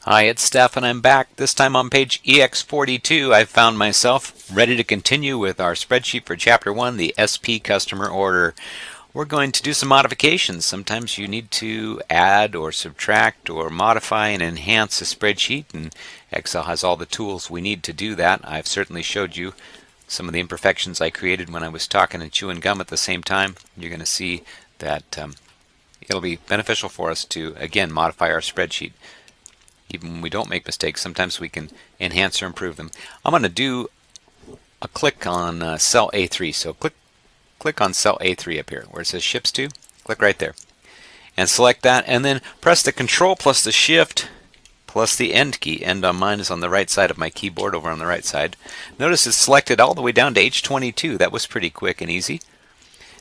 Hi, it's Steph and I'm back. This time on page EX42, I've found myself ready to continue with our spreadsheet for Chapter 1, the SP customer order. We're going to do some modifications. Sometimes you need to add or subtract or modify and enhance a spreadsheet, and Excel has all the tools we need to do that. I've certainly showed you some of the imperfections I created when I was talking and chewing gum at the same time. You're going to see that it'll be beneficial for us to, again, modify our spreadsheet. Even when we don't make mistakes, sometimes we can enhance or improve them. I'm going to do a click on cell A3. So click on cell A3 up here where it says ships to. Click right there and select that, and then press the Control plus the Shift plus the End key. End on mine is on the right side of my keyboard over on the right side. Notice it's selected all the way down to H22. That was pretty quick and easy.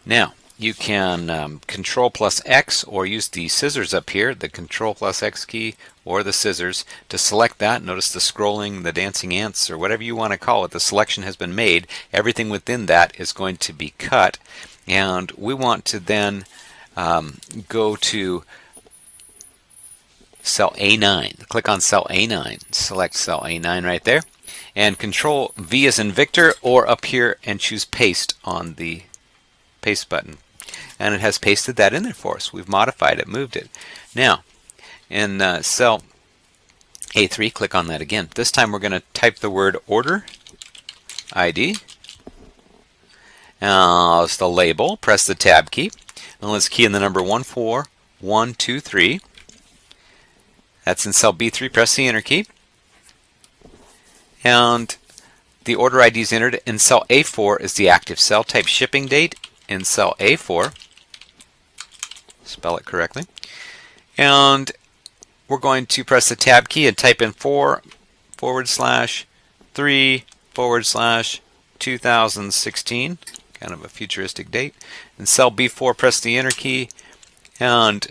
Now you can Control plus X or use the scissors up here, the Control plus X key or the scissors to select that. Notice the scrolling, the dancing ants, or whatever you want to call it. The selection has been made. Everything within that is going to be cut, and we want to then go to cell A9. Click on cell A9. Select cell A9 right there, and Control V as in Victor, or up here and choose Paste on the Paste button. And it has pasted that in there for us. We've modified it, moved it. Now, in cell A3, click on that again. This time we're going to type the word order ID as the label. Press the Tab key. And let's key in the number 14123. That's in cell B3. Press the Enter key. And the order ID is entered. In cell A4 is the active cell. Type shipping date in cell A4. Spell it correctly. And we're going to press the Tab key and type in 4/3/2016, kind of a futuristic date. In cell B4, press the Enter key, and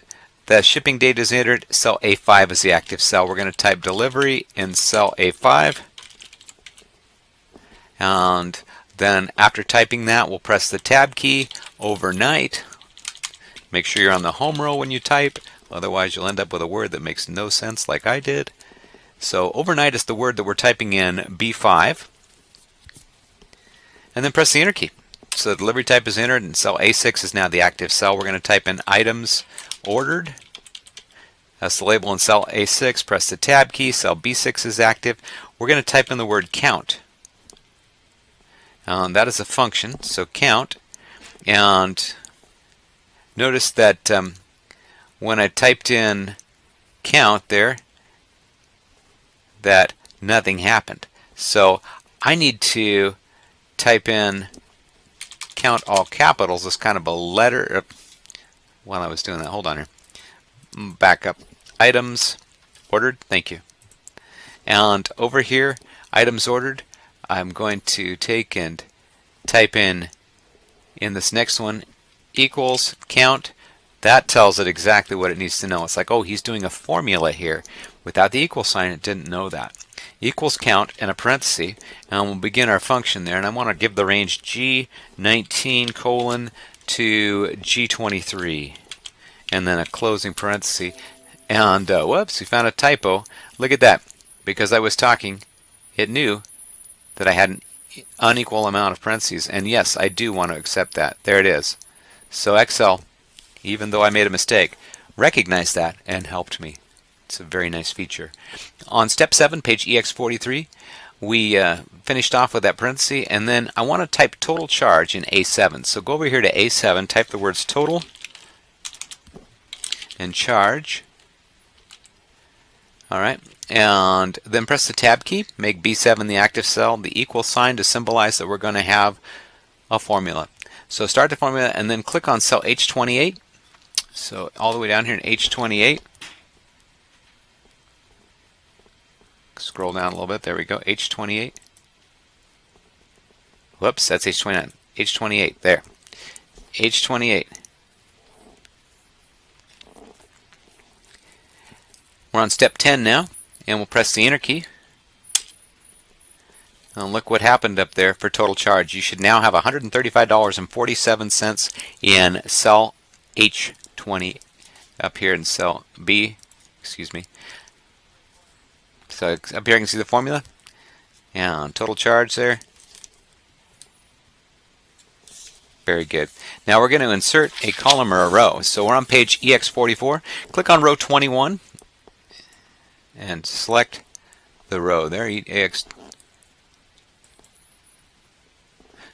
the shipping date is entered. Cell A5 is the active cell. We're going to type delivery in cell A5, and then after typing that, we'll press the Tab key overnight. Make sure you're on the home row when you type, otherwise you'll end up with a word that makes no sense like I did. So overnight is the word that we're typing in B5. And then press the Enter key. So the delivery type is entered, and cell A6 is now the active cell. We're going to type in items ordered. That's the label in cell A6. Press the Tab key. Cell B6 is active. We're going to type in the word count. That is a function, so count. And notice that when I typed in count there, that nothing happened. So I need to type in count all capitals as kind of a letter. While I was doing that, hold on here. Back up. Items ordered. Thank you. And over here, items ordered, I'm going to take and type in this next one, equals count. That tells it exactly what it needs to know. It's like, oh, he's doing a formula here. Without the equal sign, it didn't know that. Equals count and a parenthesis, and we'll begin our function there. And I want to give the range G19 colon to G23, and then a closing parenthesis. And whoops, we found a typo. Look at that. Because I was talking, it knew that I had an unequal amount of parentheses, and yes, I do want to accept that. There it is. So Excel, even though I made a mistake, recognized that and helped me. It's a very nice feature. On step 7, page EX43, we finished off with that parenthesis, and then I want to type total charge in A7. So go over here to A7, type the words total and charge. All right, and then press the Tab key, make B7 the active cell, the equal sign to symbolize that we're going to have a formula. So start the formula and then click on cell H28. So all the way down here in H28. Scroll down a little bit. There we go. H28. Whoops, that's H29. H28. There. H28. We're on step 10 now, and we'll press the Enter key. And look what happened up there for total charge. You should now have $135.47 in cell H20 up here in cell B, excuse me. So up here I can see the formula and total charge there. Very good. Now we're going to insert a column or a row. So we're on page EX44. Click on row 21 and select the row there, EX.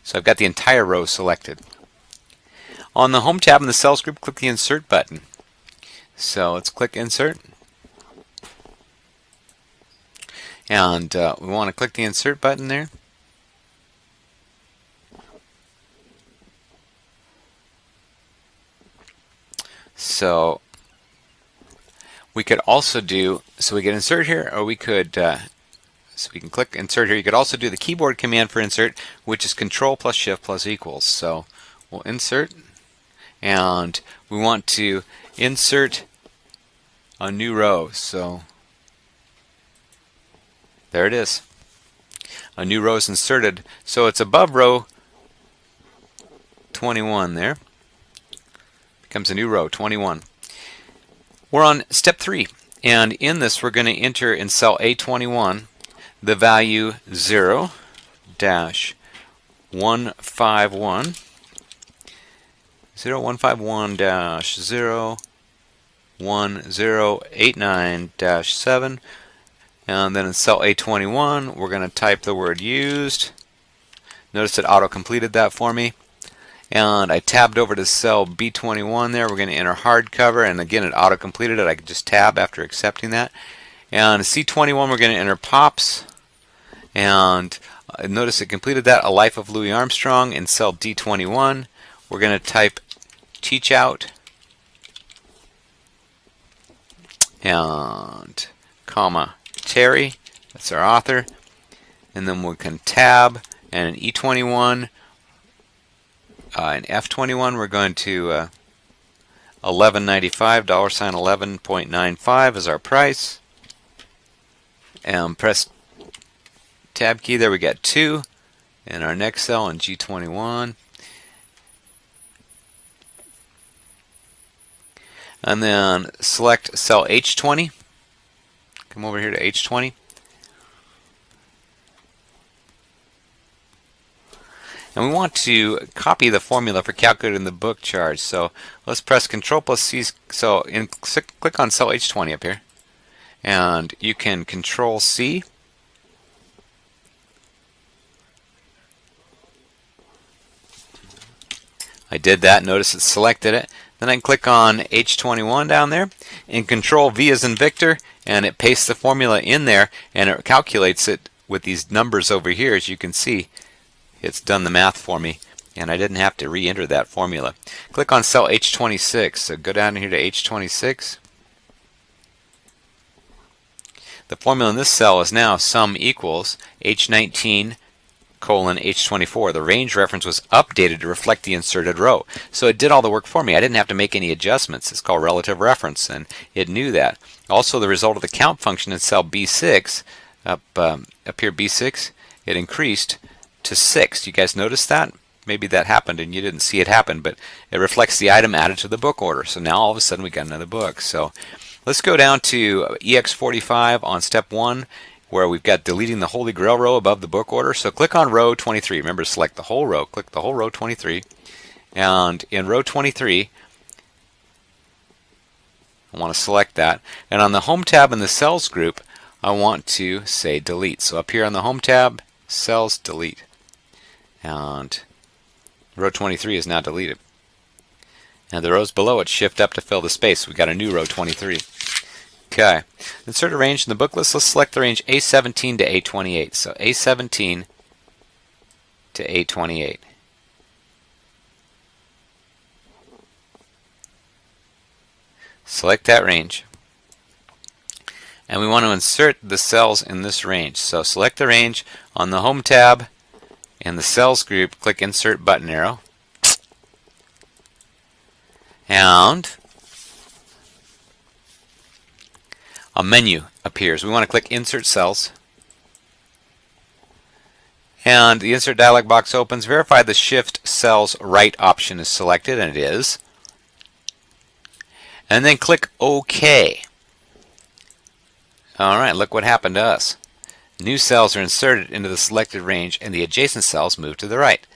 So I've got the entire row selected. On the Home tab in the Cells group, click the Insert button. So let's click Insert. And we want to click the Insert button there. So we could also do, so we could insert here, or we could, so we can click Insert here. You could also do the keyboard command for Insert, which is Control plus Shift plus equals. So we'll Insert, and we want to insert a new row. So there it is. A new row is inserted. So it's above row 21 there. Becomes a new row, 21. We're on step 3, and in this we're going to enter in cell A21 the value 0-151 0-1089-7, and then in cell A21 we're going to type the word used. Notice it auto-completed that for me. And I tabbed over to cell B21 there. We're going to enter hardcover, and again it auto-completed it. I could just tab after accepting that. And C21 we're going to enter pops, and notice it completed that. A Life of Louis Armstrong. In cell D21 we're going to type teach out and comma Terry, that's our author, and then we can tab, and in E21 in F21 we're going to $11.95, $11.95 is our price, and press tab key there. We got 2 in our next cell in G21, and then select cell H20. Come over here to H20. And we want to copy the formula for calculating the book charge. So let's press Control plus C. So click on cell H20 up here, and you can Control C. I did that. Notice it selected it. Then I can click on H21 down there, and Control V as in Victor, and it pastes the formula in there, and it calculates it with these numbers over here. As you can see, it's done the math for me, and I didn't have to re-enter that formula. Click on cell H26. So go down here to H26. The formula in this cell is now sum equals H19 colon H24. The range reference was updated to reflect the inserted row. So it did all the work for me. I didn't have to make any adjustments. It's called relative reference, and it knew that. Also, the result of the count function in cell B6, up here B6, it increased to 6. You guys notice that? Maybe that happened and you didn't see it happen, but it reflects the item added to the book order. So now all of a sudden we got another book. So let's go down to EX45 on step 1, where we've got deleting the Holy Grail row above the book order. So click on row 23. Remember to select the whole row. Click the whole row 23. And in row 23, I want to select that. And on the Home tab in the Cells group, I want to say delete. So up here on the Home tab, Cells, delete. And row 23 is now deleted. And the rows below it shift up to fill the space. We've got a new row 23. Okay. Insert a range in the book list. Let's select the range A17 to A28. So A17 to A28. Select that range. And we want to insert the cells in this range. So select the range on the Home tab. In the Cells group, click Insert button arrow. And a menu appears. We want to click Insert Cells. And the Insert dialog box opens. Verify the Shift Cells Right option is selected, and it is. And then click OK. Alright, look what happened to us. New cells are inserted into the selected range and the adjacent cells move to the right.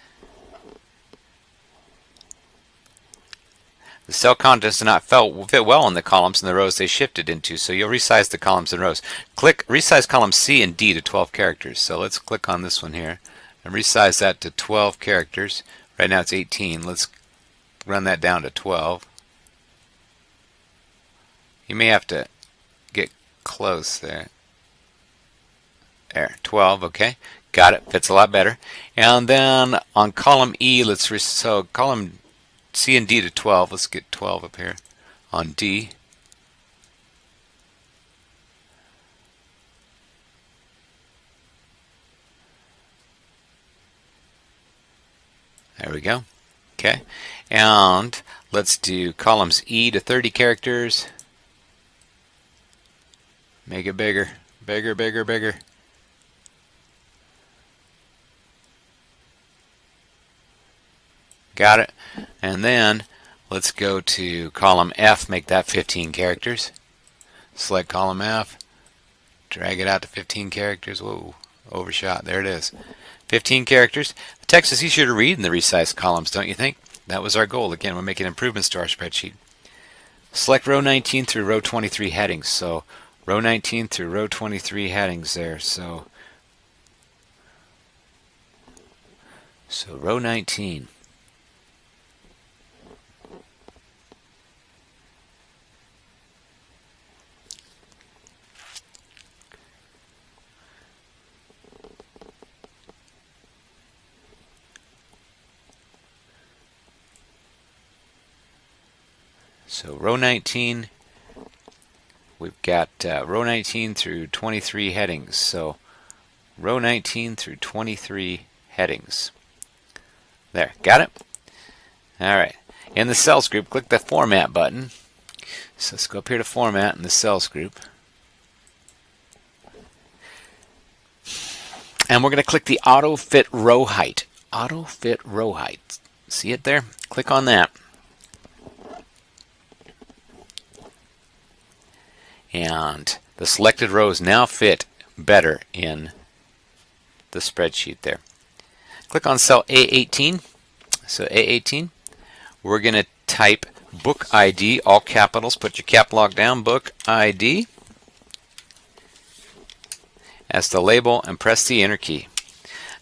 The cell contents do not fit well in the columns and the rows they shifted into, so you'll resize the columns and rows. Click resize columns C and D to 12 characters. So let's click on this one here and resize that to 12 characters. Right now it's 18. Let's run that down to 12. You may have to get close there. There, 12, okay. Got it, fits a lot better. And then on column E, so column C and D to 12, let's get 12 up here on D. There we go. Okay, and let's do columns E to 30 characters. Make it bigger, bigger, bigger, bigger. Got it. And then let's go to column F, make that 15 characters. Select column F, drag it out to 15 characters. Whoa, overshot. There it is. 15 characters. The text is easier to read in the resized columns, don't you think? That was our goal. Again, we're making improvements to our spreadsheet. Select row 19 through row 23 headings. So row 19 through row 23 headings there. So row 19. So row 19, we've got row 19 through 23 headings. So row 19 through 23 headings. There, got it? All right. In the cells group, click the format button. So let's go up here to format in the cells group. And we're going to click the auto fit row height. Auto fit row height. See it there? Click on that. And the selected rows now fit better in the spreadsheet there. Click on cell A18. So A18, we're going to type book ID, all capitals. Put your cap lock down, book ID, as the label, and press the enter key.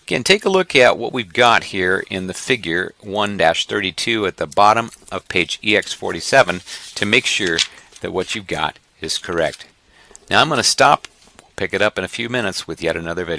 Again, take a look at what we've got here in the figure 1-32 at the bottom of page EX47 to make sure that what you've got is correct. Now I'm going to stop, pick it up in a few minutes with yet another video.